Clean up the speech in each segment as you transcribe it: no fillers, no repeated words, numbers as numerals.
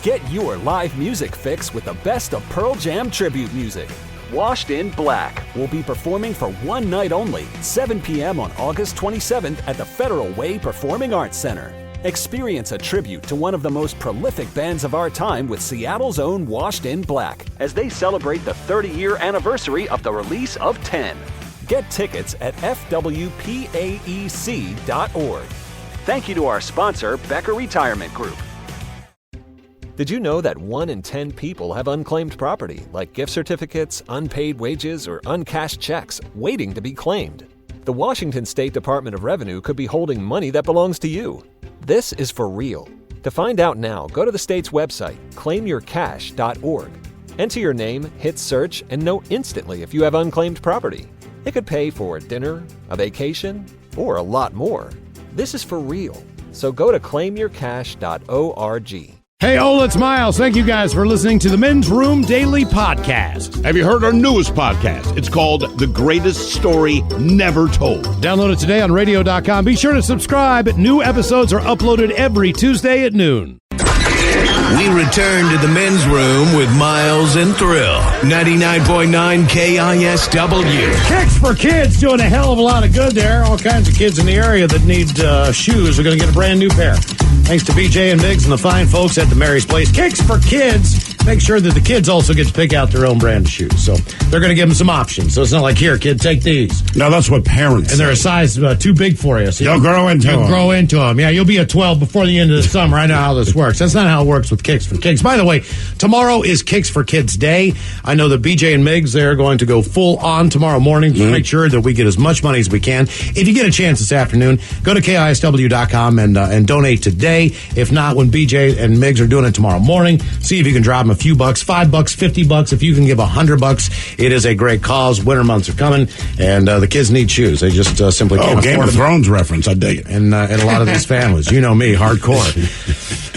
Get your live music fix with the best of Pearl Jam tribute music. Washed in Black will be performing for one night only, 7 p.m. on August 27th at the Federal Way Performing Arts Center. Experience a tribute to one of the most prolific bands of our time with Seattle's own Washed in Black as they celebrate the 30-year anniversary of the release of 10. Get tickets at fwpaec.org. Thank you to our sponsor, Becker Retirement Group. Did you know that 1 in 10 people have unclaimed property, like gift certificates, unpaid wages, or uncashed checks, waiting to be claimed? The Washington State Department of Revenue could be holding money that belongs to you. This is for real. To find out now, go to the state's website, claimyourcash.org. Enter your name, hit search, and know instantly if you have unclaimed property. It could pay for a dinner, a vacation, or a lot more. This is for real. So go to claimyourcash.org. Hey, Ola, it's Miles. Thank you guys for listening to the Men's Room Daily Podcast. Have you heard our newest podcast? It's called The Greatest Story Never Told. Download it today on radio.com. Be sure to subscribe. New episodes are uploaded every Tuesday at noon. We return to the Men's Room with Miles and Thrill. 99.9 KISW. Kicks for Kids doing a hell of a lot of good there. All kinds of kids in the area that need shoes are going to get a brand new pair. Thanks to BJ and Miggs and the fine folks at the Mary's Place. Kicks for Kids. Make sure that the kids also get to pick out their own brand of shoes. So they're going to give them some options. So it's not like, here, kid, take these. No, that's what parents And they're a size too big for you. So you'll grow into them. You'll grow into them. Yeah, you'll be a 12 before the end of the summer. I know how this works. That's not how it works with Kicks for Kids. By the way, tomorrow is Kicks for Kids Day. I know that BJ and Miggs, they're going to go full on tomorrow morning to make sure that we get as much money as we can. If you get a chance this afternoon, go to KISW.com and donate today. If not, when BJ and Miggs are doing it tomorrow morning, see if you can drop them a few bucks, $5, $50. If you can give $100, it is a great cause. Winter months are coming, and the kids need shoes. They just simply can't afford Game of Thrones reference. I dig it. And a lot of these families, you know me, hardcore.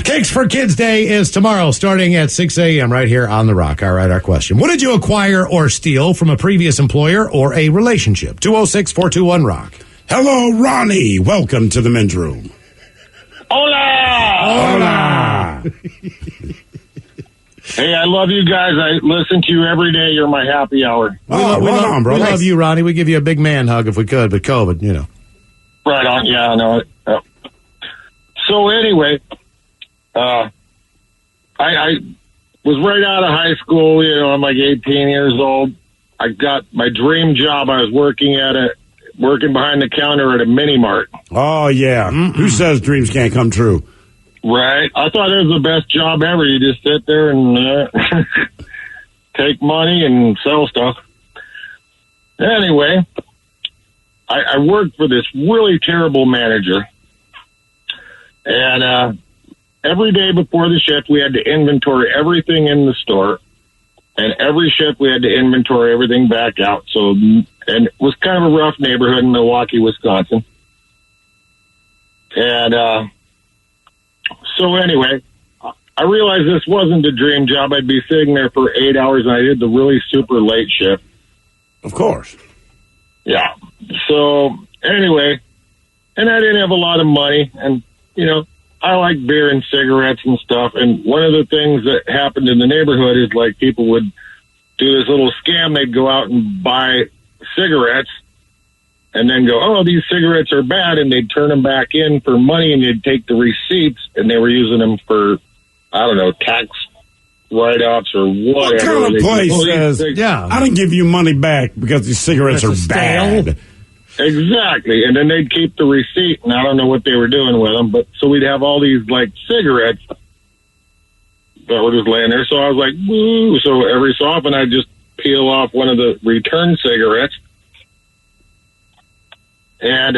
Kicks for Kids Day is tomorrow, starting at 6 a.m. right here on The Rock. All right, our question. What did you acquire or steal from a previous employer or a relationship? 206-421-ROCK. Hello, Ronnie. Welcome to the Men's Room. Hola! Hola! Hey, I love you guys. I listen to you every day. You're my happy hour. We love you, Ronnie. We give you a big man hug if we could, but COVID, you know. Right on. Yeah, I know it. So anyway, I was right out of high school. You know, I'm like 18 years old. I got my dream job. I was working behind the counter at a mini mart. Oh, yeah. Who says dreams can't come true? Right. I thought it was the best job ever. You just sit there and take money and sell stuff. Anyway, I worked for this really terrible manager. And every day before the shift, we had to inventory everything in the store. And every shift, we had to inventory everything back out. And it was kind of a rough neighborhood in Milwaukee, Wisconsin. And so anyway, I realized this wasn't a dream job. I'd be sitting there for 8 hours, and I did the really super late shift. Of course. Yeah. So anyway, and I didn't have a lot of money, and, you know, I like beer and cigarettes and stuff. And one of the things that happened in the neighborhood is, like, people would do this little scam. They'd go out and buy cigarettes and then go, oh, these cigarettes are bad. And they'd turn them back in for money, and they'd take the receipts, and they were using them for, I don't know, tax write-offs or whatever. What kind of place says, I didn't give you money back because these cigarettes are bad? Exactly. And then they'd keep the receipt, and I don't know what they were doing with them. But so we'd have all these, like, cigarettes that were just laying there. So I was like, woo. So every so often I'd just peel off one of the return cigarettes. And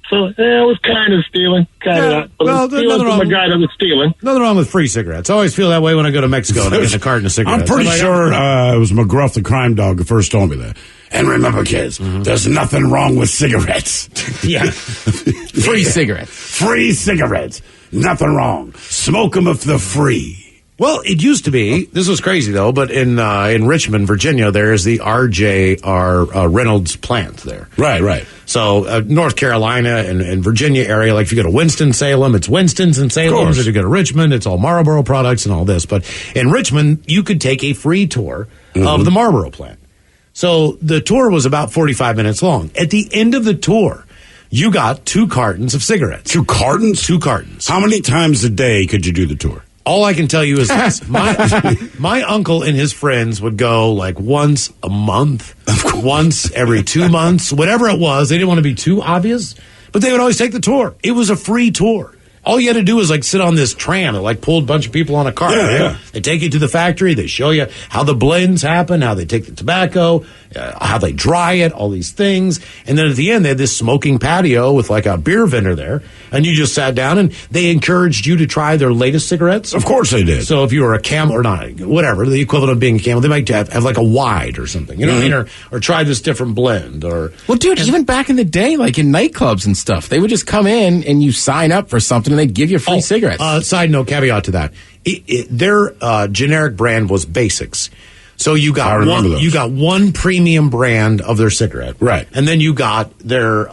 so it was kind of stealing. Stealing from a guy that was stealing. Nothing wrong with free cigarettes. I always feel that way when I go to Mexico and I get a carton of cigarettes. I'm pretty sure it was McGruff the crime dog who first told me that. And remember, kids, there's nothing wrong with cigarettes. Yeah. Free cigarettes. Free cigarettes. Nothing wrong. Smoke them if they're free. Well, it used to be. This was crazy though, but in Richmond, Virginia, there is the R.J.R. Reynolds plant there. Right. So North Carolina and Virginia area, like if you go to Winston-Salem, it's Winston's and Salem's. If you go to Richmond, it's all Marlboro products and all this. But in Richmond, you could take a free tour of the Marlboro plant. So the tour was about 45 minutes long. At the end of the tour, you got 2 cartons of cigarettes. 2 cartons? 2 cartons. How many times a day could you do the tour? All I can tell you is this. My uncle and his friends would go like once a month, once every 2 months, whatever it was. They didn't want to be too obvious, but they would always take the tour. It was a free tour. All you had to do was like sit on this tram that like pulled a bunch of people on a cart. Yeah. They take you to the factory. They show you how the blends happen, how they take the tobacco, how they dry it, all these things. And then at the end, they had this smoking patio with like a beer vendor there. And you just sat down and they encouraged you to try their latest cigarettes. Of course they did. So if you were a Camel or not, whatever, the equivalent of being a Camel, they might have like a wide or something. You know what I mean? Or try this different blend. Well, dude, even back in the day, like in nightclubs and stuff, they would just come in and you sign up for something and they'd give you free cigarettes. Side note, caveat to that. Their generic brand was Basics. So you got one premium brand of their cigarette. Right. And then you got their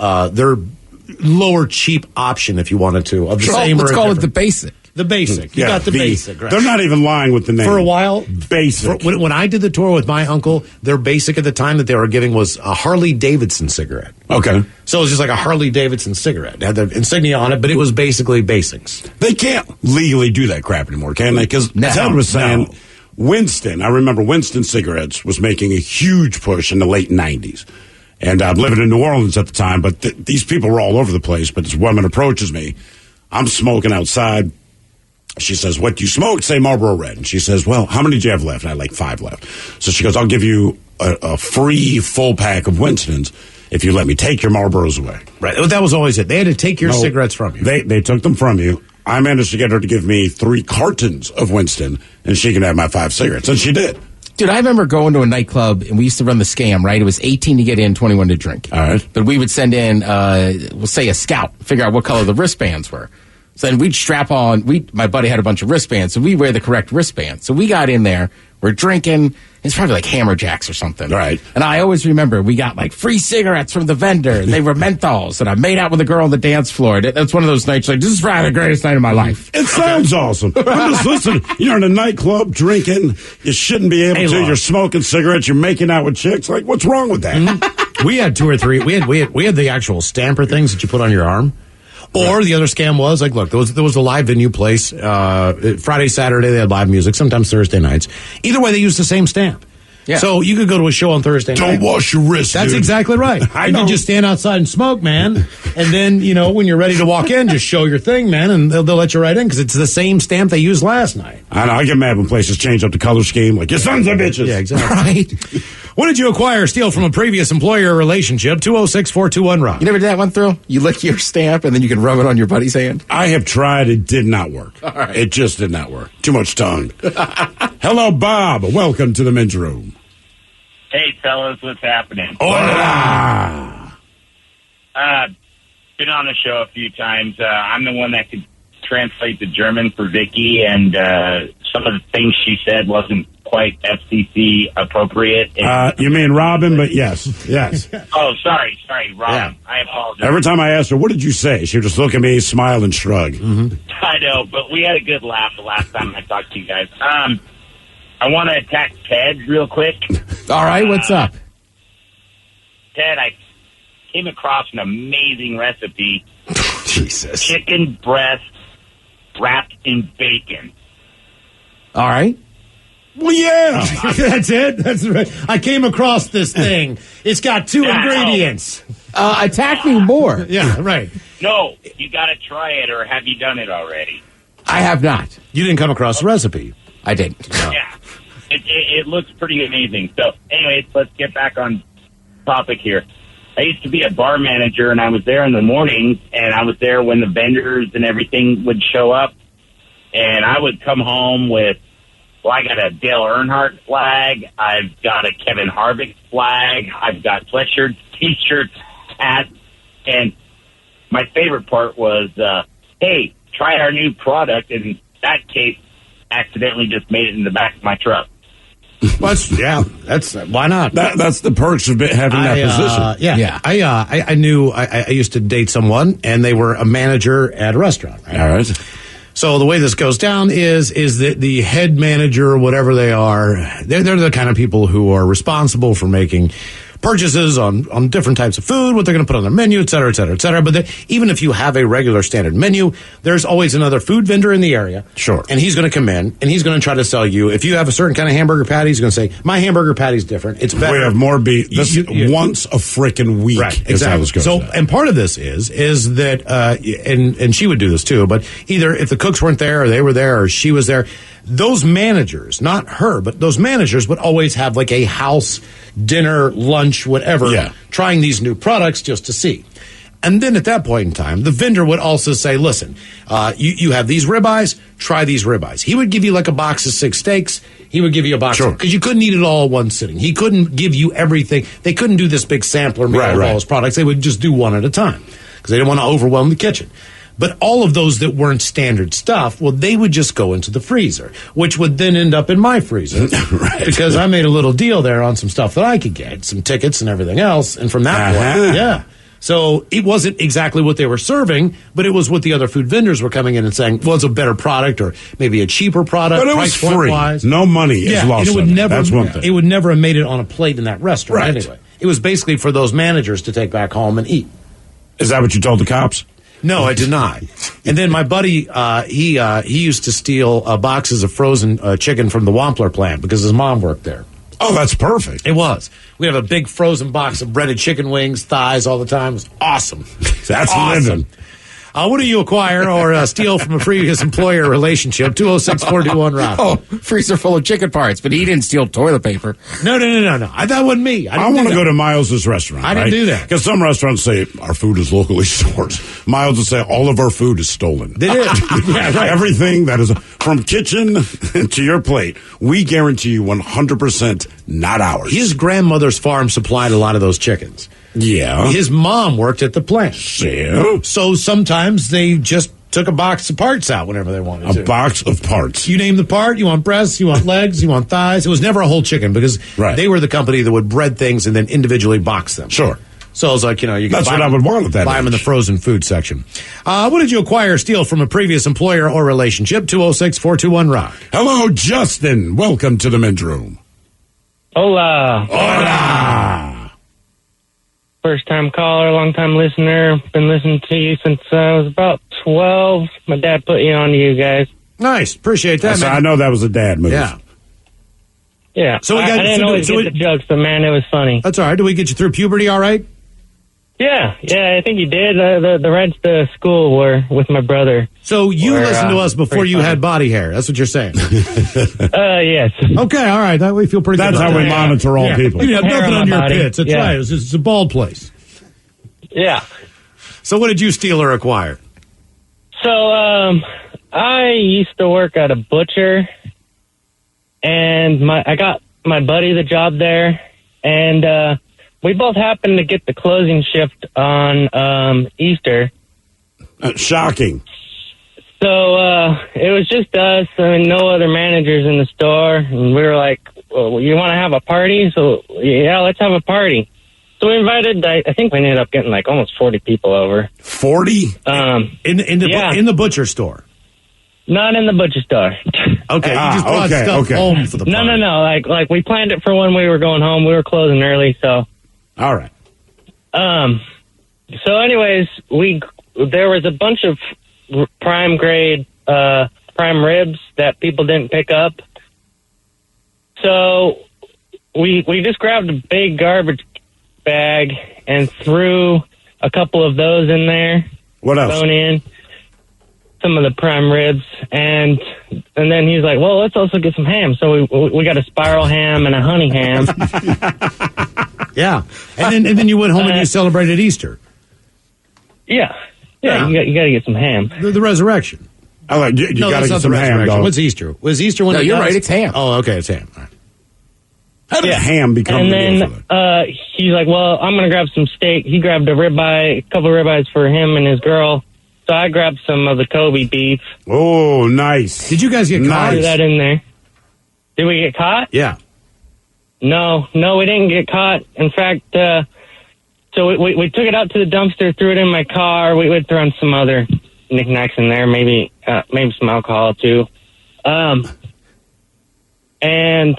lower cheap option if you wanted to of the same. Let's call it the Basic. The Basic. You got the Basic. Right. They're not even lying with the name. For a while, Basic. When I did the tour with my uncle, their Basic at the time that they were giving was a Harley Davidson cigarette. Okay. So it was just like a Harley Davidson cigarette. It had the insignia on it, but it was basically Basics. They can't legally do that crap anymore, can they? Because Ted was saying Winston, I remember Winston Cigarettes was making a huge push in the late 90s. And I'm living in New Orleans at the time, but these people were all over the place. But this woman approaches me. I'm smoking outside. She says, "What do you smoke?" Say Marlboro Red. And she says, "Well, how many do you have left?" And I had like 5 left. So she goes, "I'll give you a free full pack of Winston's if you let me take your Marlboros away." Right. That was always it. They had to take your cigarettes from you. They took them from you. I managed to get her to give me 3 cartons of Winston, and she can have my 5 cigarettes. And she did. Dude, I remember going to a nightclub, and we used to run the scam, right? It was 18 to get in, 21 to drink. All right. But we would send in, we'll say a scout, figure out what color the wristbands were. So then we'd strap on, my buddy had a bunch of wristbands, so we wear the correct wristband. So we got in there, we're drinking, it's probably like Hammer Jacks or something. Right. And I always remember we got like free cigarettes from the vendor, and they were menthols, and I made out with a girl on the dance floor. That's one of those nights like, this is probably the greatest night of my life. It sounds awesome. I'm just listening. You're in a nightclub drinking. You shouldn't be able to. You're smoking cigarettes. You're making out with chicks. Like, what's wrong with that? Mm-hmm. We had 2 or 3. We had the actual stamper things that you put on your arm. Or the other scam was like, look, there was a live venue place. Friday, Saturday, they had live music. Sometimes Thursday nights. Either way, they used the same stamp. Yeah. So you could go to a show on Thursday night. Don't wash your wrists. That's dude. exactly right. You can just stand outside and smoke, man. And then, when you're ready to walk in, just show your thing, man, and they'll let you right in because it's the same stamp they used last night. I know. I get mad when places change up the color scheme. Like, your sons are bitches. Yeah, exactly. Right. What did you acquire or steal from a previous employer or relationship? 206-421-ROCK. You never did that one through? You lick your stamp and then you can rub it on your buddy's hand? I have tried. It did not work. All right. It just did not work. Too much tongue. Hello, Bob. Welcome to the men's room. Hey, fellas, what's happening? Hola! Been on the show a few times. I'm the one that could translate the German for Vicky, and some of the things she said wasn't quite FCC appropriate. You mean Robin, but yes. Oh, sorry, Robin. Yeah. I apologize. Every time I asked her, what did you say? She would just look at me, smile, and shrug. Mm-hmm. I know, but we had a good laugh the last time I talked to you guys. I want to attack Ted real quick. All right, what's up? Ted, I came across an amazing recipe. Jesus. Chicken breast wrapped in bacon. All right. Well, yeah. That's it. That's right. I came across this thing. It's got 2 ingredients. Attack me more. Yeah, right. No, you got to try it, or have you done it already? I have not. You didn't come across the recipe. I didn't. No. Yeah. It looks pretty amazing. So, anyways, let's get back on topic here. I used to be a bar manager, and I was there in the mornings, and I was there when the vendors and everything would show up. And I would come home with, I got a Dale Earnhardt flag. I've got a Kevin Harvick flag. I've got sweatshirts, T-shirts, hats. And my favorite part was, hey, try our new product. In that case, accidentally just made it in the back of my truck. Well, that's why not? That's the perks of having that position. Yeah. I knew I used to date someone, and they were a manager at a restaurant. Right? All right. So the way this goes down is that the head manager, whatever they are, they're the kind of people who are responsible for making purchases on different types of food, what they're going to put on their menu, et cetera, et cetera, et cetera. But even if you have a regular standard menu, there's always another food vendor in the area. Sure. And he's going to come in, and he's going to try to sell you. If you have a certain kind of hamburger patty, he's going to say, my hamburger patty's different. It's better. We have more beef. This once a frickin' week. Right, exactly. So, and part of this is that, and she would do this too, but either if the cooks weren't there, or they were there, or she was there, those managers, not her, but those managers would always have like a house dinner, lunch, whatever, trying these new products just to see. And then at that point in time, the vendor would also say, listen, you have these ribeyes, try these ribeyes. He would give you like a box of 6 steaks. He would give you a box because you couldn't eat it all in one sitting. He couldn't give you everything. They couldn't do this big sampler meal of all his products. They would just do one at a time because they didn't want to overwhelm the kitchen. But all of those that weren't standard stuff, well, they would just go into the freezer, which would then end up in my freezer. Because I made a little deal there on some stuff that I could get, some tickets and everything else. And from that point, So it wasn't exactly what they were serving, but it was what the other food vendors were coming in and saying, well, it's a better product or maybe a cheaper product. But it was free. Wise. No money is lost. And it would never, that's one thing. It would never have made it on a plate in that restaurant anyway. It was basically for those managers to take back home and eat. Is that what you told the cops? No, I did not. And then my buddy, he used to steal boxes of frozen chicken from the Wampler plant because his mom worked there. Oh, that's perfect. It was. We have a big frozen box of breaded chicken wings, thighs all the time. It was awesome. That's awesome. What do you acquire or steal from a previous employer relationship? 206-421-ROCK. Oh, freezer full of chicken parts, but he didn't steal toilet paper. No. That wasn't me. I want to go to Miles's restaurant. I didn't do that. Because some restaurants say our food is locally sourced. Miles will say all of our food is stolen. They did. Yeah, right. Everything that is from kitchen to your plate, we guarantee you 100% not ours. His grandmother's farm supplied a lot of those chickens. Yeah. His mom worked at the plant. So sometimes they just took a box of parts out whenever they wanted to. A box of parts. You name the part. You want breasts, you want legs, you want thighs. It was never a whole chicken because they were the company that would bread things and then individually box them. Sure. So it's like, you can that's what I would want at that buy them in the frozen food section. What did you acquire or steal from a previous employer or relationship? 206-421-ROCK. Hello, Justin. Welcome to the men's room. Hola. Hola. First time caller, long time listener. Been listening to you since I was about 12. My dad put you on to you guys. Nice. Appreciate that, man. I know that was a dad move. Yeah. So I didn't always get the jokes, but man, it was funny. That's all right. Did we get you through puberty all right? Yeah, I think you did. The rides to school were with my brother. So you listened to us before you had body hair. That's what you're saying. Yes. Okay, all right. That we feel pretty good. That's how we monitor all people. You have nothing on your pits. That's right. It's a bald place. Yeah. So what did you steal or acquire? So I used to work at a butcher, and I got my buddy the job there, and we both happened to get the closing shift on Easter. Shocking. So it was just us. I mean, no other managers in the store. And we were like, well, you want to have a party? So, yeah, let's have a party. So we invited, I think we ended up getting like almost 40 people over. 40? In the butcher store? Not in the butcher store. Okay, you just brought stuff home for the party. No. Like we planned it for when we were going home. We were closing early, so. All right. So anyways, there was a bunch of prime grade prime ribs that people didn't pick up. So we just grabbed a big garbage bag and threw a couple of those in there. What else? Thrown in some of the prime ribs, and then he's like, well, let's also get some ham. So we got a spiral ham and a honey ham. Yeah. And then you went home and you celebrated Easter. Yeah. You got to get some ham. The resurrection. I like you got to get some ham, dog. What's Easter? Was Easter when? No, you're right. It's ham. Oh, okay, it's ham. All right. How did ham become and the then, deal for that? He's like, well, I'm going to grab some steak. He grabbed a couple of ribeyes for him and his girl. So I grabbed some of the Kobe beef. Oh, nice. Did you guys get caught? Threw that in there. Did we get caught? Yeah. No, we didn't get caught. In fact, so we took it out to the dumpster, threw it in my car. We would throw in some other knickknacks in there, maybe some alcohol too. And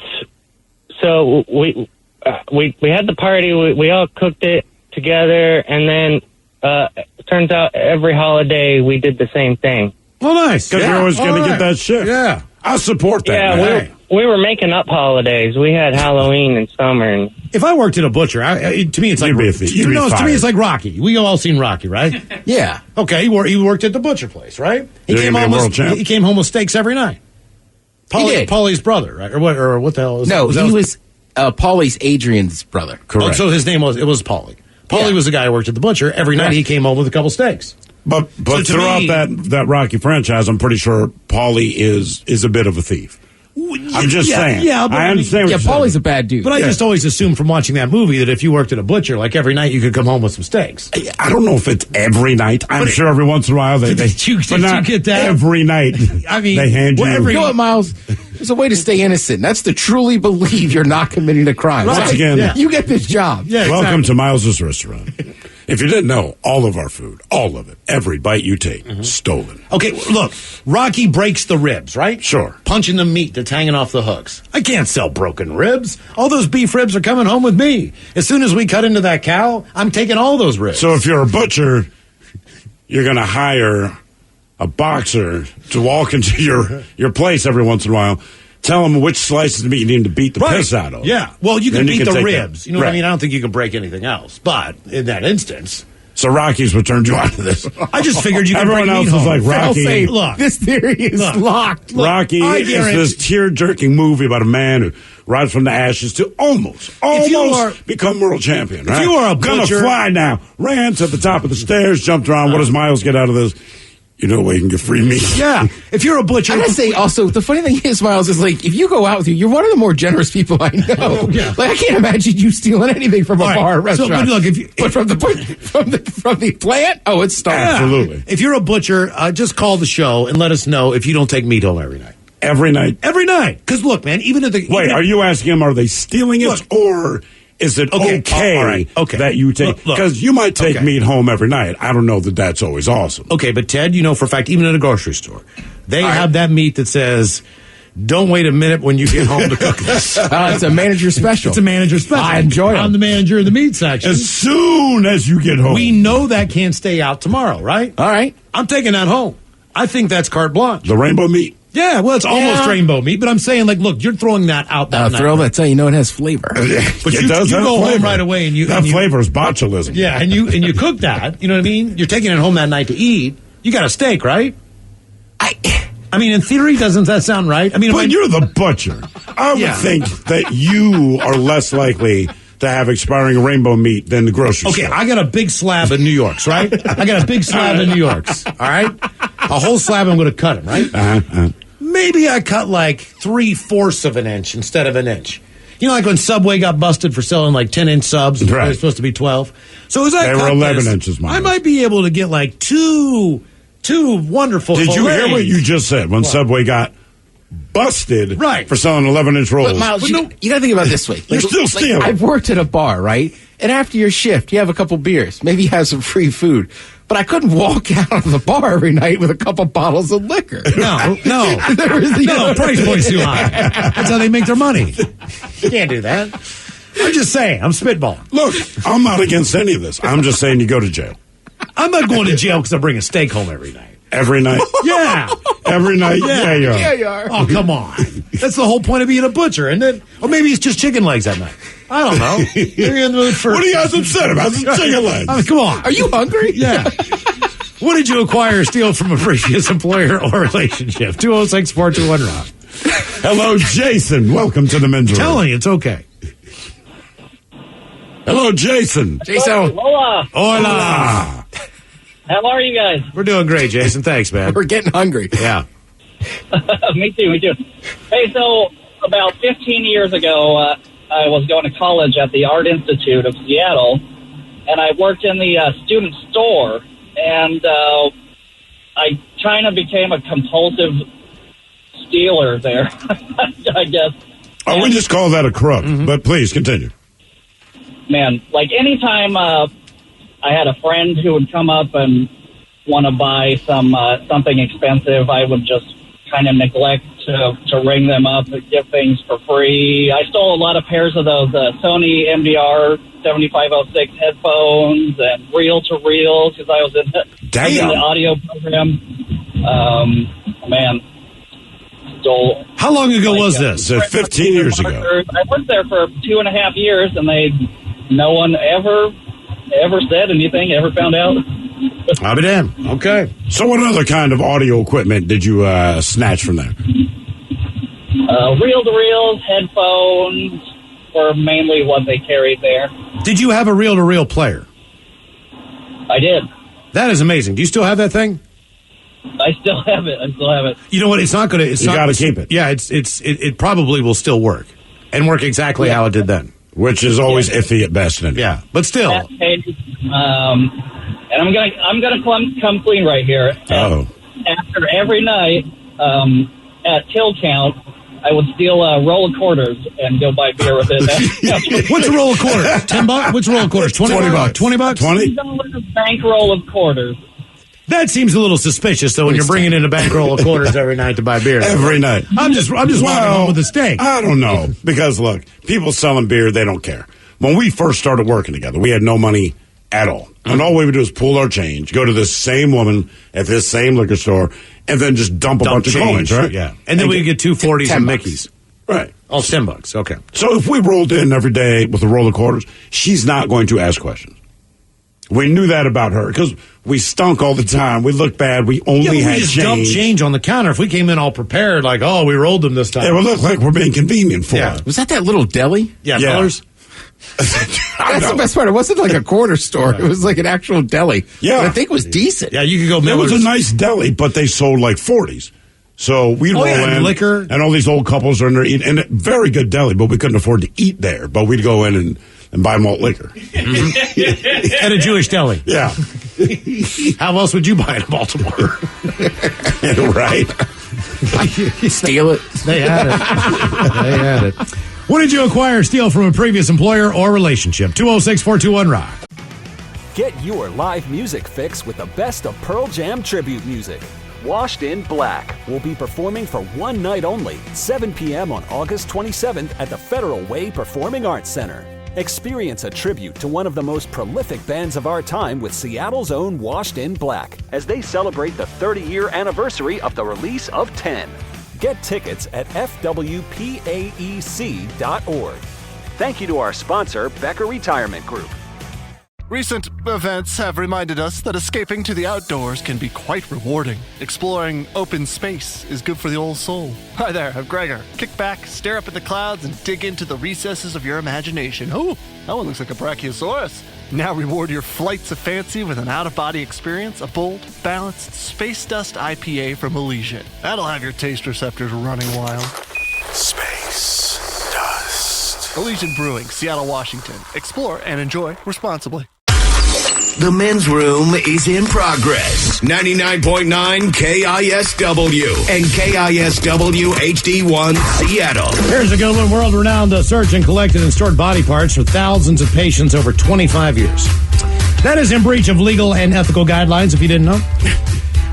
so we had the party. We all cooked it together, and then it turns out every holiday we did the same thing. Oh, nice. Because you're always going to get that shift. Yeah. I support that. Yeah, man. we were making up holidays. We had Halloween and summer. And If I worked at a butcher, to me it's like You'd be a thief. You'd be to me fired. it's like Rocky. We all seen Rocky, right? Yeah. Okay, he worked at the butcher place, right? He You're gonna be a world champ. He came home with steaks every night. did. Paulie's brother, right? Or what the hell? No, he was Paulie's Adrian's brother. Oh, so his name was Paulie. Paulie was the guy who worked at the butcher. Every night he came home with a couple steaks. But So to throughout me- that Rocky franchise, I'm pretty sure Paulie is a bit of a thief. I'm just saying. Yeah, but I understand Yeah, what you're Paulie's a saying. bad dude. But I just always assumed from watching that movie that if you worked at a butcher, like every night you could come home with some steaks. I don't know if it's every night. I'm sure every once in a while they Did you but not get that? every night. I mean, they hand you. well, You know what, Miles? There's a way to stay innocent. That's to truly believe you're not committing a crime. Right. Once again, Yeah. You get this job. Yeah, welcome exactly. to Miles's Restaurant. If you didn't know, all of our food, all of it, every bite you take, stolen. Okay, look, Rocky breaks the ribs, right? Sure. Punching the meat that's hanging off the hooks. I can't sell broken ribs. All those beef ribs are coming home with me. As soon as we cut into that cow, I'm taking all those ribs. So if you're a butcher, you're going to hire a boxer to walk into your place every once in a while. Tell him which slices of meat you need to beat the piss out of. Yeah. Well, you can Then beat the take ribs. that. You know what I Right. mean? I don't think you can break anything else. But in that instance, So Rocky's what turned you on to this. I just figured you could Everyone bring else meat is home. like I'll Rocky. say, Look. this theory is Look. locked. Rocky I is guarantee- this tear-jerking movie about a man who rises from the ashes to almost you are- become world champion. Right? you are a Gonna butcher- fly now, ran to the top of the stairs, jumped around. What does Miles get out of this? You know where you can get free meat. Yeah. If you're a butcher, I gotta say, also, the funny thing is, Miles, is like, if you go out with you, you're one of the more generous people I know. Yeah. Like, I can't imagine you stealing anything from a All right. bar or So, restaurant. but look, if you- but from the plant, oh, it's stolen. Yeah. Absolutely. If you're a butcher, just call the show and let us know if you don't take meat home every night. Every night. Every night. Because look, man, even if the Wait, even are you asking him, are they stealing it, Look. or is it okay, all right, okay. that you take? Look, Because you might take okay. meat home every night. I don't know that that's always awesome. Okay, but Ted, you know for a fact, even at a grocery store, they have that meat that says, "Don't wait a minute when you get home to cook this." It's a manager special. It's a manager special. I enjoy it. I'm the manager of the meat section. As soon as you get home. We know that can't stay out tomorrow, right? All right. I'm taking that home. I think that's carte blanche. the rainbow meat. Yeah, well, it's almost Yeah. rainbow meat, but I'm saying, like, look, you're throwing that out that night. Thrill, that's how you know it has flavor. But It you does go have home flavor. right away and you that and you- flavor is botulism. Yeah, and you cook that. You know what I mean? You're taking it home that night to eat. You got a steak, right? I mean, in theory, doesn't that sound right? I mean, But you're the butcher. I would Yeah. think that you are less likely to have expiring rainbow meat than the grocery okay, store. I got a big slab of New York's, right? I got a big slab of New York's, all right? A whole slab, I'm going to cut them, right? Maybe I cut like 3/4 of an inch instead of an inch. You know, like when Subway got busted for selling like 10-inch subs, Right. they're supposed to be 12. So as I They were cut 11 this, inches, Miles. I might be able to get like two wonderful. Did you hear what fillets. you just said when Subway got busted Right. for selling 11-inch rolls? But Miles, But you, no- you gotta think about it this way. You're still stealing. I've worked at a bar, right? And after your shift, you have a couple beers. Maybe you have some free food. But I couldn't walk out of the bar every night with a couple bottles of liquor. No, There was the no, price point's too high. That's how they make their money. You can't do that. I'm just saying. I'm spitballing. Look, I'm not against any of this. I'm just saying you go to jail. I'm not going to jail because I bring a steak home every night. Every night. Yeah. Every night. Yeah, you are. Yeah, you are. Oh, come on. That's the whole point of being a butcher, isn't it? Or maybe it's just chicken legs that night. I don't know. You're in the mood for. What are you guys upset about? Some chicken legs. I mean, come on. Are you hungry? Yeah. What did you acquire or steal from a previous employer or relationship? 206-421-ROCK. Hello, Jason. Welcome to the men's room. Telling you, it's okay. Hello, Jason. Jason, Hola. Hola. How are you guys? We're doing great, Jason. Thanks, man. we're getting hungry. Yeah. Me too. Hey, so about 15 years ago, I was going to college at the Art Institute of Seattle, and I worked in the student store. And I kind of became a compulsive stealer there, I guess. Oh, we just call that a crook, but please continue. Man, like anytime I had a friend who would come up and want to buy something expensive, I would just kind of neglect to ring them up and give things for free. I stole a lot of pairs of those Sony MDR 7506 headphones and reel-to-reels because I was in the audio program. Man, stole. How long ago was this? 15 years ago. I worked there for 2.5 years, and no one ever said anything, ever found out. I'll be damned. Okay. So what other kind of audio equipment did you snatch from there? Reel-to-reels, headphones were mainly what they carried there. Did you have a reel-to-reel player? I did. That is amazing. Do you still have that thing? I still have it. You know what? It's not going to. You got to keep it. Yeah, it probably will still work and work exactly how it did then, which is always iffy at best. Yeah, but still. And I'm gonna come clean right here. Oh. After every night at till count, I would steal a roll of quarters and go buy beer with it. What's a roll of quarters? $10? What's a roll of quarters? $20? $20? $20 bankroll of quarters. That seems a little suspicious, though, when you're bringing in a bankroll of quarters every night to buy beer. Every night. I'm just walking home with a steak. I don't know. Because, look, people selling beer, they don't care. When we first started working together, we had no money at all. And all we would do is pull our change, go to this same woman at this same liquor store, and then just dump a bunch of coins, right? Yeah. And then we get 2 40s and Mickeys. Right. All $10. Okay. So if we rolled in every day with a roll of quarters, she's not going to ask questions. We knew that about her because we stunk all the time. We looked bad. We only had we just change. dumped change on the counter. If we came in all prepared, like, oh, we rolled them this time. It would look like we're being convenient for her. Was that little deli? Yeah. Millers? That's the best part. It wasn't like a corner store. It was like an actual deli. Yeah. But I think it was decent. Yeah, you could go Millers. It was a nice deli, but they sold like 40s. So we'd roll in, liquor. And all these old couples are in there eating. And a very good deli, but we couldn't afford to eat there. But we'd go in and buy malt liquor. At a Jewish deli. Yeah. How else would you buy it in Baltimore? Right. Steal it. They had it. What did you acquire or steal from a previous employer or relationship? 206-421-ROCK. Get your live music fix with the best of Pearl Jam tribute music. Washed in Black will be performing for one night only, 7 p.m. on August 27th at the Federal Way Performing Arts Center. Experience a tribute to one of the most prolific bands of our time with Seattle's own Washed in Black as they celebrate the 30-year anniversary of the release of 10. Get tickets at fwpaec.org. Thank you to our sponsor, Becker Retirement Group. Recent events have reminded us that escaping to the outdoors can be quite rewarding. Exploring open space is good for the old soul. Hi there, I'm Gregor. Kick back, stare up at the clouds, and dig into the recesses of your imagination. Oh, that one looks like a brachiosaurus. Now reward your flights of fancy with an out-of-body experience, a bold, balanced Space Dust IPA from Elysian. That'll have your taste receptors running wild. Space Dust. Elysian Brewing, Seattle, Washington. Explore and enjoy responsibly. The men's room is in progress. 99.9 KISW and KISW HD1 Seattle. Here's a good one. World-renowned surgeon collected and stored body parts for thousands of patients over 25 years. That is in breach of legal and ethical guidelines, if you didn't know.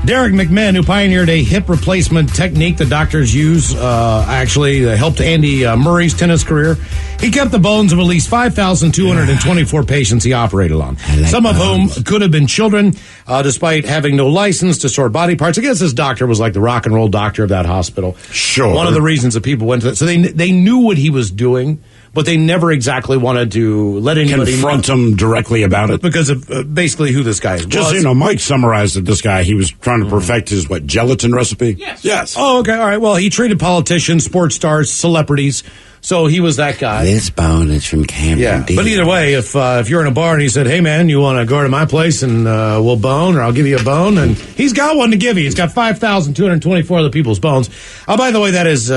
Derek McMahon, who pioneered a hip replacement technique that doctors use, actually helped Andy Murray's tennis career. He kept the bones of at least 5,224 patients he operated on, some of whom could have been children, despite having no license to store body parts. I guess this doctor was like the rock and roll doctor of that hospital. Sure. One of the reasons that people went to that. So they knew what he was doing, but they never exactly wanted to let anybody confront him directly about it because of basically who this guy was. Just, Mike summarized that this guy, he was trying to perfect his, gelatin recipe? Yes. Oh, okay. All right. Well, he treated politicians, sports stars, celebrities. So he was that guy. This bone is from Cameron. Yeah. But either way, if you're in a bar and he said, hey, man, you want to go to my place and we'll bone, or I'll give you a bone, and he's got one to give you. He's got 5,224 other people's bones. Oh, by the way, that is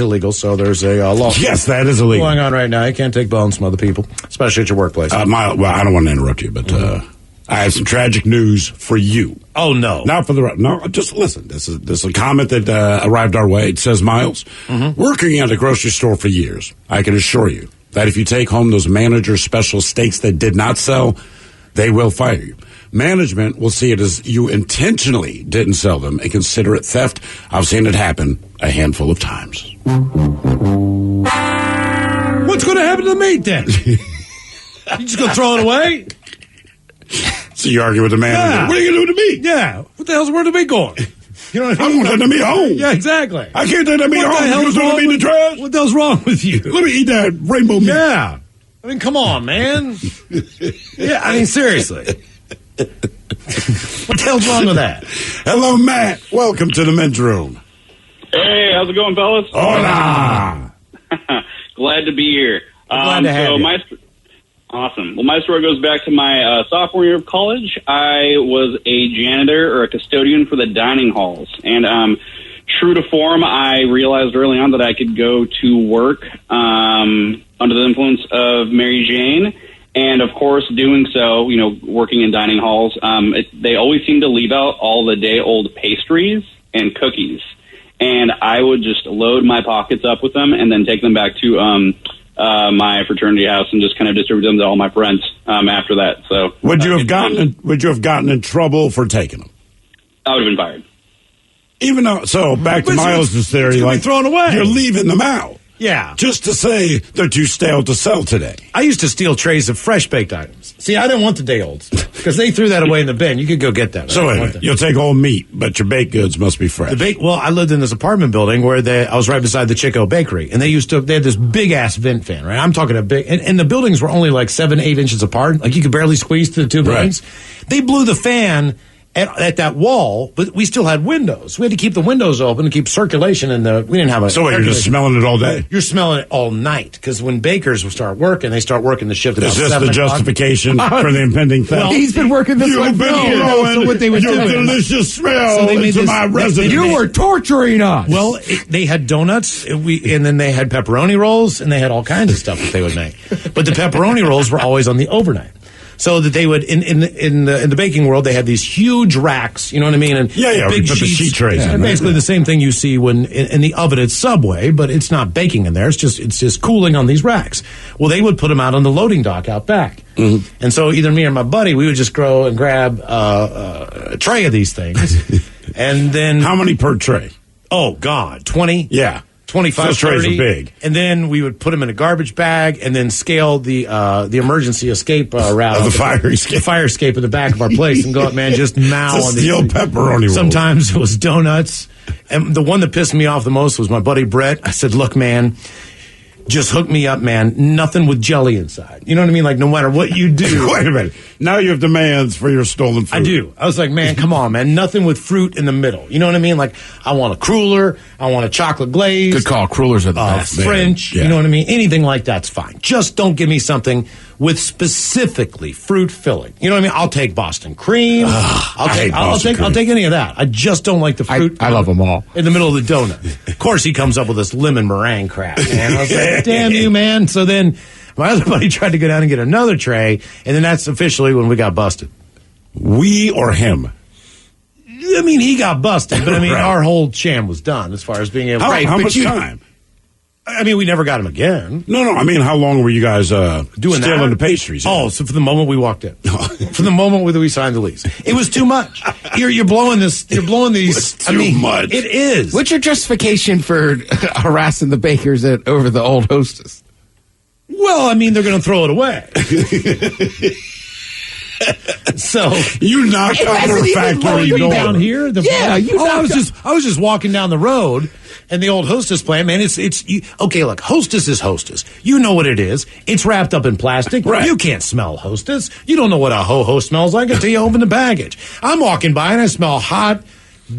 illegal. So there's a law. Yes, that is illegal. Going on right now. You can't take bones from other people, especially at your workplace. I don't want to interrupt you, but I have some tragic news for you. Oh, no. Not for the no. Just listen. This is a comment that arrived our way. It says, Miles, working at a grocery store for years, I can assure you that if you take home those manager special steaks that did not sell, they will fire you. Management will see it as you intentionally didn't sell them and consider it theft. I've seen it happen a handful of times. What's going to happen to the meat then? You just going to throw it away? So you argue with the manager. Yeah. What are you going to do with the meat? Yeah. What the hell's where the meat going? You know what I mean? I'm going to take the meat home. Yeah, exactly. I can't take that meat home. You're going to throw the meat in the trash? What the hell's wrong with you? Let me eat that rainbow meat. Yeah. I mean, come on, man. Yeah, I mean, seriously. What the hell's wrong with that? Hello, Matt. Welcome to the men's room. Hey, how's it going, fellas? Hola. Glad to be here. Glad to have you. Awesome. Well, my story goes back to my sophomore year of college. I was a janitor or a custodian for the dining halls. And true to form, I realized early on that I could go to work under the influence of Mary Jane. And, of course, doing so, working in dining halls, they always seem to leave out all the day-old pastries and cookies. And I would just load my pockets up with them and then take them back to my fraternity house and just kind of distribute them to all my friends after that. So, would you have gotten in trouble for taking them? I would have been fired. Even though, so back to Miles' theory, like thrown away. You're leaving them out. Yeah. Just to say they're too stale to sell today. I used to steal trays of fresh baked items. See, I didn't want the day olds because they threw that away in the bin. You could go get that. So wait, you'll take all meat, but your baked goods must be fresh. Well, I lived in this apartment building where I was right beside the Chico Bakery, and they had this big ass vent fan, right? I'm talking a big, and the buildings were only like 7-8 inches apart. Like you could barely squeeze through the two buildings. Right. They blew the fan at that wall, but we still had windows. We had to keep the windows open to keep circulation in the. We didn't have a. So wait, you're just smelling it all day? You're smelling it all night because when bakers will start working, they start working the shift. Is this the justification for the impending theft? Well, he's been working this way for years. So what they were doing? Delicious smell into my residence. You were torturing us. Well, they had donuts, and then they had pepperoni rolls, and they had all kinds of stuff that they would make. But the pepperoni rolls were always on the overnight. So that they would in the baking world, they had these huge racks, you know what I mean? And big sheets, the sheet trays. And basically the same thing you see when in the oven at Subway, but it's not baking in there. It's just cooling on these racks. Well, they would put them out on the loading dock out back. Mm-hmm. And so either me or my buddy, we would just go and grab a tray of these things, and then how many per tray? Oh God, 20. Yeah. 25, those trays 30, are big. And then we would put them in a garbage bag and then scale the emergency escape route. The fire escape in the back of our place and go up, man, just mow on the old pepperoni roll. Sometimes it was donuts. And the one that pissed me off the most was my buddy Brett. I said, look, man, just hook me up, man. Nothing with jelly inside. You know what I mean? Like, no matter what you do. Wait a minute. Now you have demands for your stolen food. I do. I was like, man, come on, man. Nothing with fruit in the middle. You know what I mean? Like, I want a cruller. I want a chocolate glaze. Good call. Crullers are the best. French. Yeah. You know what I mean? Anything like that's fine. Just don't give me something with specifically fruit filling. You know what I mean? I'll take Boston cream. I'll take any of that. I just don't like the fruit. I love them all. In the middle of the donut. Of course, he comes up with this lemon meringue crap, man. I was like, damn you, man. So then my other buddy tried to go down and get another tray, and then that's officially when we got busted. We or him? I mean, he got busted, but I mean, our whole sham was done as far as being able to. How much time? I mean, we never got him again. No. I mean, how long were you guys doing stealing the pastries? Oh, so for the moment we walked in, for the moment we signed the lease, it was too much. You're blowing this. You're blowing these. Too much. It is. What's your justification for harassing the bakers over the old hostess? Well, I mean, they're going to throw it away. So you knocked on the factory door down here. I was just walking down the road, and the old hostess plant, man. Okay. Look, hostess is hostess. You know what it is. It's wrapped up in plastic. Right. You can't smell hostess. You don't know what a ho-ho smells like until you open the package. I'm walking by and I smell hot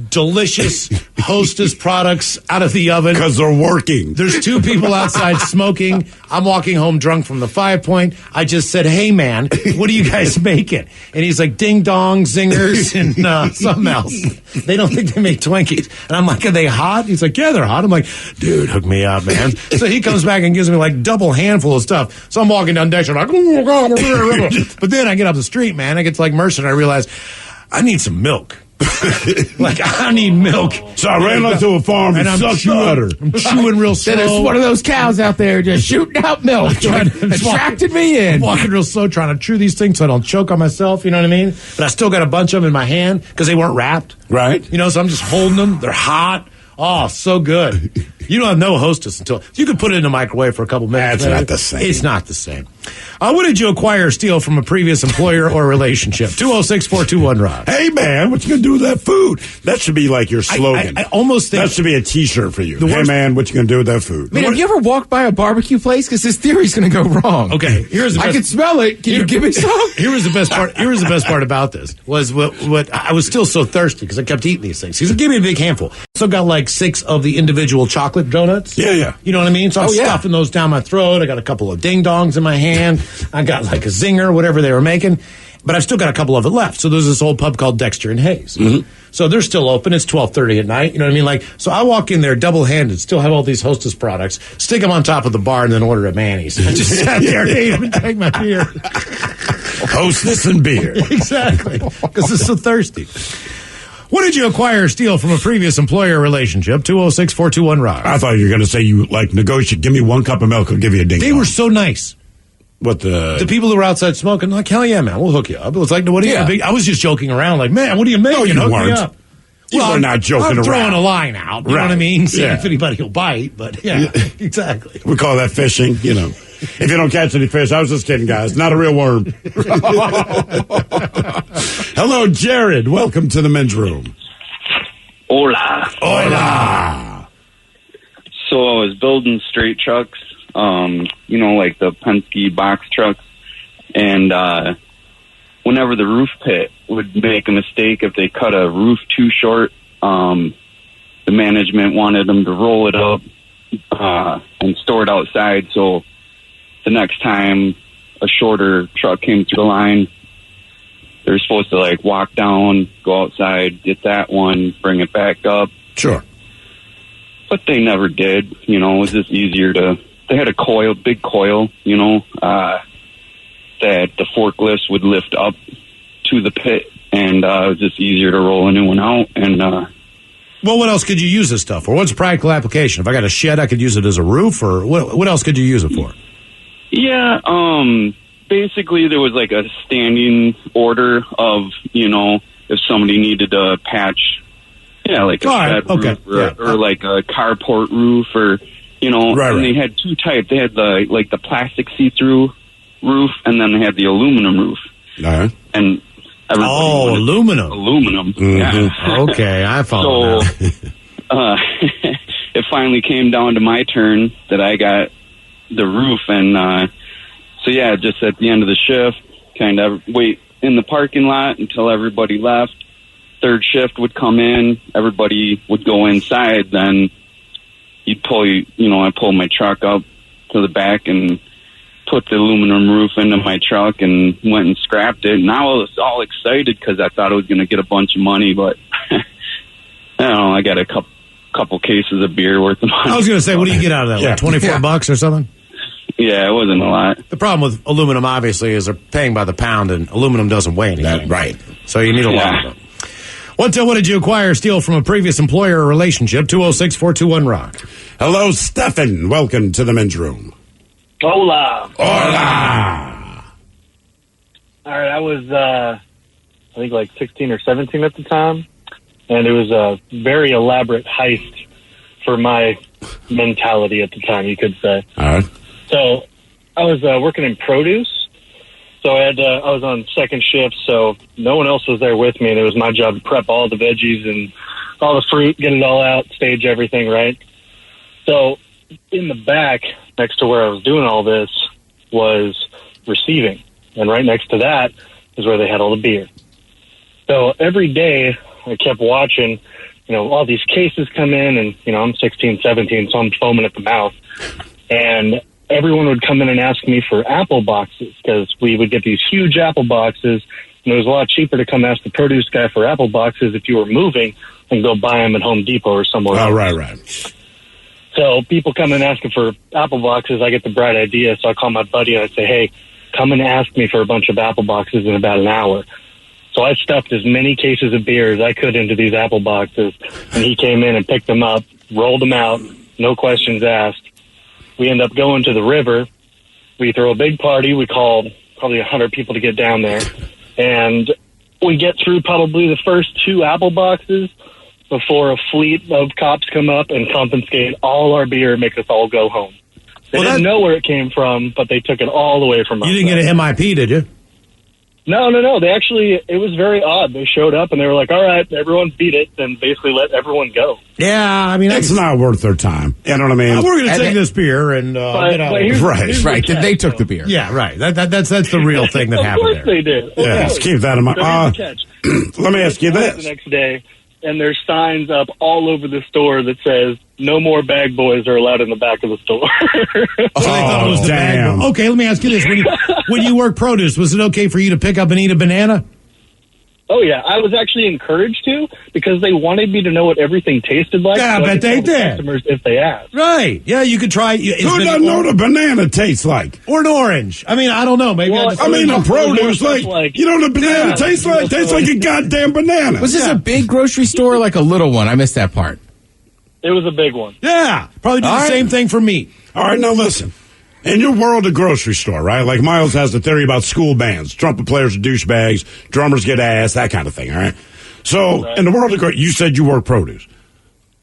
delicious Hostess products out of the oven. Because they're working. There's 2 people outside smoking. I'm walking home drunk from the 5 Point. I just said, hey, man, what are you guys making? And he's like, ding dong, zingers, and something else. They don't think they make Twinkies. And I'm like, are they hot? He's like, yeah, they're hot. I'm like, dude, hook me up, man. So he comes back and gives me like double handful of stuff. So I'm walking down Dexter, like, oh, God. But then I get up the street, man. I get to like Mercer, and I realize I need some milk. Like, I need milk. So I ran up to a farm and I'm chewing real slow. There's one of those cows out there just shooting out milk. Attracted me in. I'm walking real slow, trying to chew these things so I don't choke on myself, you know what I mean? But I still got a bunch of them in my hand because they weren't wrapped. Right. You know, so I'm just holding them. They're hot. Oh, so good. You don't have no Hostess until you can put it in the microwave for a couple minutes. That's not the same. It's not the same. What did you acquire or steal from a previous employer or relationship? 206-421-ROCK. Hey, man, what you going to do with that food? That should be like your slogan. I almost think that should be a T-shirt for you. Hey, man, what you going to do with that food? Man, have you ever walked by a barbecue place? Because this theory's going to go wrong. Okay, here's the best. I can smell it. Can you give me some? Here was the best part. Here was the best part about this was what I was still so thirsty because I kept eating these things. He said, "Give me a big handful." So I got like 6 of the individual chocolate donuts. Yeah. You know what I mean? So I'm stuffing those down my throat. I got a couple of ding dongs in my hand. I got like a zinger, whatever they were making. But I've still got a couple of it left. So there's this old pub called Dexter and Hayes. Mm-hmm. So they're still open. It's 12:30 at night. You know what I mean? Like, so I walk in there double-handed, still have all these Hostess products, stick them on top of the bar, and then order a Manny's. I just sat there and ate them and drank my beer. Hostess and beer. Exactly. Because it's so thirsty. What did you acquire or steal from a previous employer relationship? 206-421-ROCK. I thought you were going to say you like negotiate. Give me 1 cup of milk. I'll give you a ding. They were so nice. What the people who were outside smoking, like, hell yeah, man, we'll hook you up. It was like, what are you? I was just joking around, like, man, what are you making? No, you hook weren't. me up. You were not joking around. I'm throwing a line out. You know what I mean? See Yeah. if anybody will bite, but yeah, exactly. We call that fishing, you know. If you don't catch any fish, I was just kidding, guys. Not a real worm. Hello, Jared. Welcome to the men's room. Hola. Hola. So I was building straight trucks, like the Penske box trucks. And whenever the roof pit would make a mistake, if they cut a roof too short, the management wanted them to roll it up and store it outside. So the next time a shorter truck came through the line, they were supposed to like walk down, go outside, get that one, bring it back up. Sure. But they never did. You know, it was just easier to. They had a big coil, that the forklifts would lift up to the pit, and it was just easier to roll a new one out. And well, what else could you use this stuff for? What's a practical application? If I got a shed, I could use it as a roof, or what else could you use it for? Yeah, basically there was like a standing order of, if somebody needed to patch, like a shed roof or like a carport roof or, and they had 2 types. They had the plastic see-through roof, and then they had the aluminum roof. And aluminum. Aluminum. Mm-hmm. Yeah. Okay, I follow now. It finally came down to my turn that I got the roof, and just at the end of the shift, kind of wait in the parking lot until everybody left. Third shift would come in, everybody would go inside, then you'd I pulled my truck up to the back and put the aluminum roof into my truck and went and scrapped it. And I was all excited because I thought I was going to get a bunch of money, but I don't know, I got a couple cases of beer worth of money. I was going to say, what do you get out of that? Like $24 or something? Yeah, it wasn't a lot. The problem with aluminum, obviously, is they're paying by the pound, and aluminum doesn't weigh anything. Right. So you need a lot of them. What did you acquire or steal from a previous employer or relationship? 206-421-ROCK. Hello, Stefan. Welcome to the men's room. Hola. Hola. All right, I was, I think like 16 or 17 at the time, and it was a very elaborate heist for my mentality at the time, you could say. All right. So I was working in produce. So I was on second shift, so no one else was there with me, and it was my job to prep all the veggies and all the fruit, get it all out, stage everything, right? So in the back, next to where I was doing all this, was receiving. And right next to that is where they had all the beer. So every day I kept watching, all these cases come in, and, I'm 16, 17, so I'm foaming at the mouth. And everyone would come in and ask me for apple boxes because we would get these huge apple boxes, and it was a lot cheaper to come ask the produce guy for apple boxes if you were moving and go buy them at Home Depot or somewhere else. Oh, right. So people come in asking for apple boxes. I get the bright idea, so I call my buddy and I say, hey, come and ask me for a bunch of apple boxes in about an hour. So I stuffed as many cases of beer as I could into these apple boxes, and he came in and picked them up, rolled them out, no questions asked. We end up going to the river. We throw a big party. We call probably 100 people to get down there, and we get through probably the first 2 apple boxes before a fleet of cops come up and confiscate all our beer and make us all go home. They didn't know where it came from, but they took it all away from us. You didn't get an MIP, did you? No. They actually, it was very odd. They showed up and they were like, all right, everyone beat it, and basically let everyone go. Yeah, I mean, it's not worth their time. You know what I mean? We're going to take this beer and get out. Right. They took the beer. Yeah, right. That's the real thing that happened there. Of course they did. Yeah, let's keep that in mind. Let me ask you this. The next day, and there's signs up all over the store that says, no more bag boys are allowed in the back of the store. Damn. Okay, let me ask you this. When you work produce, was it okay for you to pick up and eat a banana? Oh, yeah. I was actually encouraged to because they wanted me to know what everything tasted like. Yeah, so I bet they did. Customers if they asked. Right. Yeah, you could try. Who doesn't know what a banana tastes like? Or an orange. I mean, I don't know. Maybe a produce, you know what a banana tastes like? Tastes like a goddamn banana. Was this a big grocery store or like a little one? I missed that part. It was a big one. Yeah. Probably do the same thing for meat. All right, now listen. In your world of grocery store, right? Like Miles has the theory about school bands. Trumpet players are douchebags, drummers get ass, that kind of thing, all right? So, in the world of you said you work produce.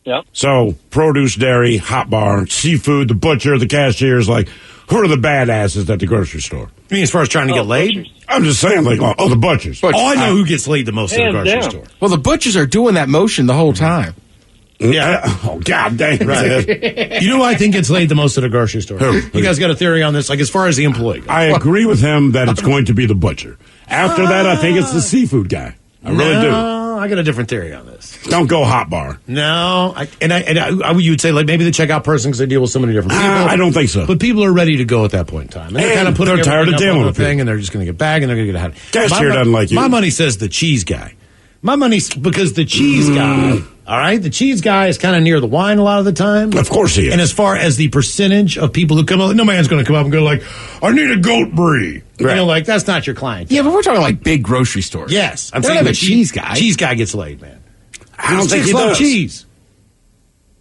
Yep. So, produce, dairy, hot bar, seafood, the butcher, the cashiers, like, who are the badasses at the grocery store? You mean as far as trying to get laid? Butchers. I'm just saying, like, the butchers. I know who gets laid the most at the grocery store. Well, the butchers are doing that motion the whole time. Yeah. Oh, God damn. Right. You know who I think gets laid the most at a grocery store? Who? You guys got a theory on this? Like, as far as the employee goes? I agree with him that it's going to be the butcher. After that, I think it's the seafood guy. I really do. I got a different theory on this. Don't go hot bar. No. You would say, like, maybe the checkout person because they deal with so many different people. I don't think so. But people are ready to go at that point in time. And they're kind of putting they're tired of dealing with thing, and they're just going to get back, and they're going to get ahead. Cashier doesn't like you. My money says the cheese guy. My money's because the cheese guy, all right, the cheese guy is kind of near the wine a lot of the time. Of course he is. And as far as the percentage of people who come up, no man's going to come up and go like, I need a goat brie. Right. You know, like, that's not your client. Yeah, but we're talking like big grocery stores. Yes. I'm They saying don't have the a cheese guy. Cheese guy gets laid, man. I don't think he love does. cheese.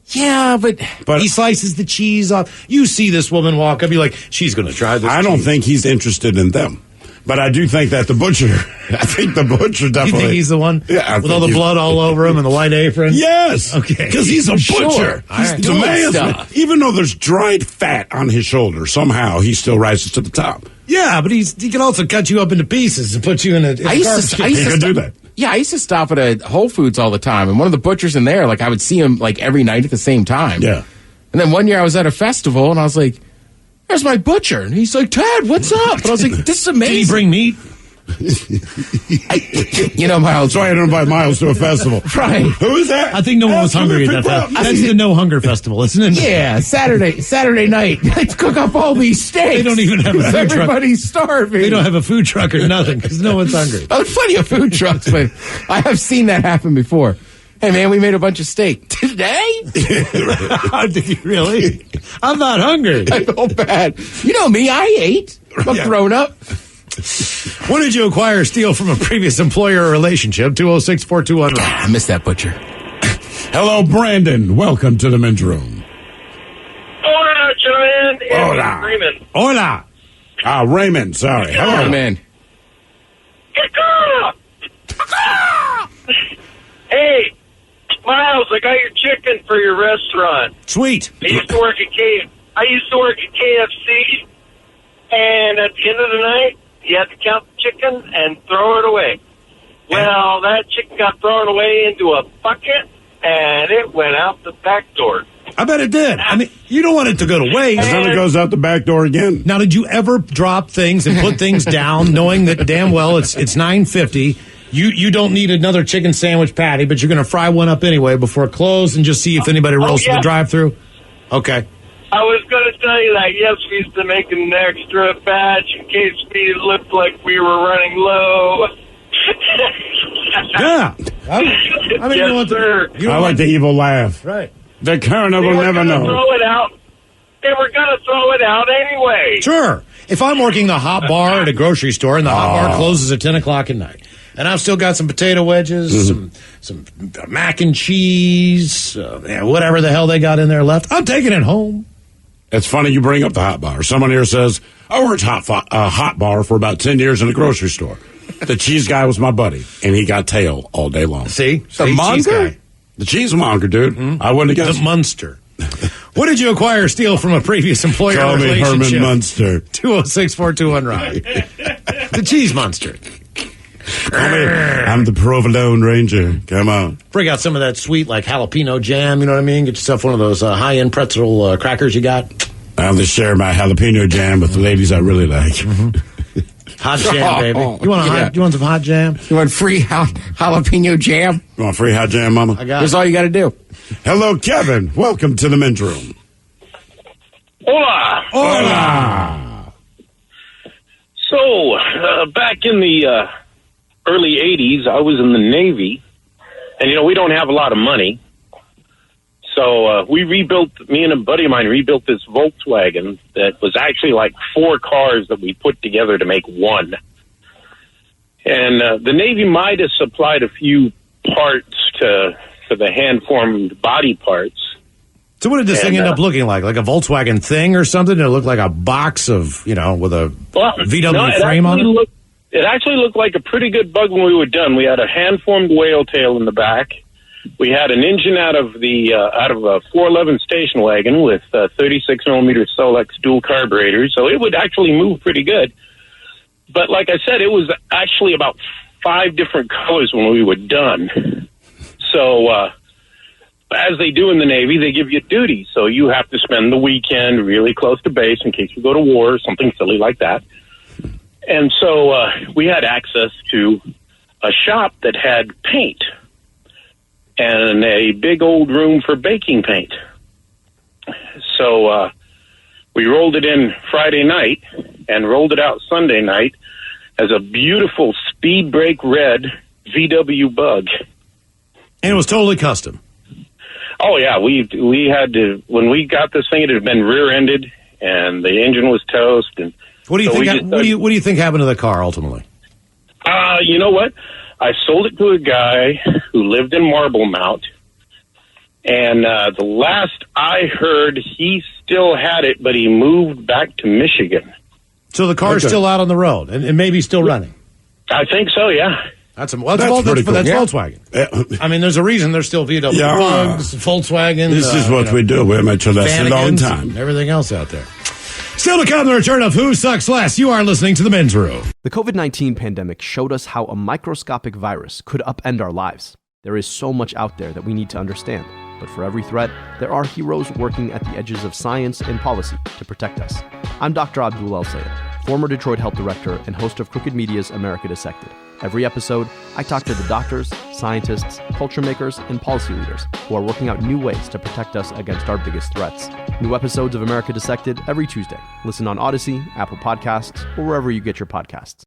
Yeah, but he slices the cheese off. You see this woman walk up, you're like, she's going to try this I don't think he's interested in them. But I do think that the butcher, definitely. You think he's the one? Yeah. With all the blood all over him and the white apron? Yes. Okay. Because he's a butcher. He's He's doing demands, stuff. even though there's dried fat on his shoulder, somehow he still rises to the top. Yeah, but he can also cut you up into pieces and put you in a garbage can. He could do that. Yeah, I used to stop at a Whole Foods all the time, and one of the butchers in there, like I would see him like every night at the same time. Yeah. And then one year I was at a festival, and I was like, "There's my butcher," and he's like, "Ted, what's up?" And I was like, "This is amazing." Did he bring meat? Miles. Trying to invite Miles to a festival. Right. Who is that? I think no one was hungry at that festival. That's the No Hunger Festival, isn't it? Yeah, Saturday night. Let's cook up all these steaks. They don't even have a food truck. Everybody's starving. They don't have a food truck or nothing because no one's hungry. Oh, there's plenty of food trucks, but I have seen that happen before. Hey, man, we made a bunch of steak. Today? Did you really? I'm not hungry. I feel bad. You know me, I ate. I'm grown up. When did you acquire or steal from a previous employer or relationship? 206-421. I missed that butcher. Hello, Brandon. Welcome to the men's room. Hola, Joanne. Hola. Raymond. Hola. Raymond. Sorry. Hello, man. Hey, Miles, I got your chicken for your restaurant. Sweet. I used to work at KFC, and at the end of the night, you had to count the chicken and throw it away. Well, that chicken got thrown away into a bucket, and it went out the back door. I bet it did. I mean, you don't want it to go to waste. And then it goes out the back door again. Now, did you ever drop things and put things down knowing that damn well it's $9.50 You don't need another chicken sandwich patty, but you're going to fry one up anyway before it closes and just see if anybody rolls to the drive-thru? Okay. I was going to tell you that, yes, we used to make an extra batch in case we looked like we were running low. Yeah. I mean, yes, you know what, sir. I like the evil laugh. Right. The coroner will never know. Throw it out. They were going to throw it out anyway. Sure. If I'm working the hot bar at a grocery store and the hot bar closes at 10 o'clock at night, and I've still got some potato wedges, some mac and cheese, whatever the hell they got in there left, I'm taking it home. It's funny you bring up the hot bar. Someone here says, I worked hot bar for about 10 years in a grocery store. The cheese guy was my buddy, and he got tail all day long. See? The monger? The cheesemonger, dude. I wouldn't have guessed. The Munster. What did you acquire or steal from a previous employer Call me relationship? Herman Munster. 206-421-ROCK. The Cheese Monster. I'm the Provolone Ranger. Come on. Bring out some of that sweet, like, jalapeno jam, you know what I mean? Get yourself one of those high-end pretzel crackers you got. I'll just share my jalapeno jam with the ladies I really like. Hot jam, baby. You want some hot jam? You want free jalapeno jam? You want free hot jam, Mama? I got That's it. all you got to do. Hello, Kevin. Welcome to the men's room. Hola. Hola. So, back in the early 80s, I was in the Navy, and, we don't have a lot of money. So me and a buddy of mine rebuilt this Volkswagen that was actually like 4 cars that we put together to make one. And the Navy might have supplied a few parts for the hand-formed body parts. So what did this thing end up looking like? Like a Volkswagen thing or something? It looked like a box of, with a VW frame on it? It actually looked like a pretty good bug when we were done. We had a hand-formed whale tail in the back. We had an engine out of a 411 station wagon with 36 millimeter Solex dual carburetors, so it would actually move pretty good. But like I said, it was actually about 5 different colors when we were done. So as they do in the Navy, they give you duty, so you have to spend the weekend really close to base in case you go to war or something silly like that. And so we had access to a shop that had paint and a big old room for baking paint. So we rolled it in Friday night and rolled it out Sunday night as a beautiful speed brake red VW Bug. And it was totally custom. Oh, yeah. We had to, when we got this thing, it had been rear-ended, and the engine was toast. And what do you think? What do you think happened to the car ultimately? You know what? I sold it to a guy who lived in Marble Mount, and the last I heard, he still had it, but he moved back to Michigan. So the car's still out on the road and maybe still running? I think so, yeah. That's Volkswagen. I mean, there's a reason there's still VW Bugs, Volkswagen. This is what we do. We're meant to last a long time. Everything else out there. Still to come, the return of Who Sucks Less. You are listening to The Men's Room. The COVID-19 pandemic showed us how a microscopic virus could upend our lives. There is so much out there that we need to understand. But for every threat, there are heroes working at the edges of science and policy to protect us. I'm Dr. Abdul El-Sayed, former Detroit Health Director and host of Crooked Media's America Dissected. Every episode, I talk to the doctors, scientists, culture makers, and policy leaders who are working out new ways to protect us against our biggest threats. New episodes of America Dissected every Tuesday. Listen on Odyssey, Apple Podcasts, or wherever you get your podcasts.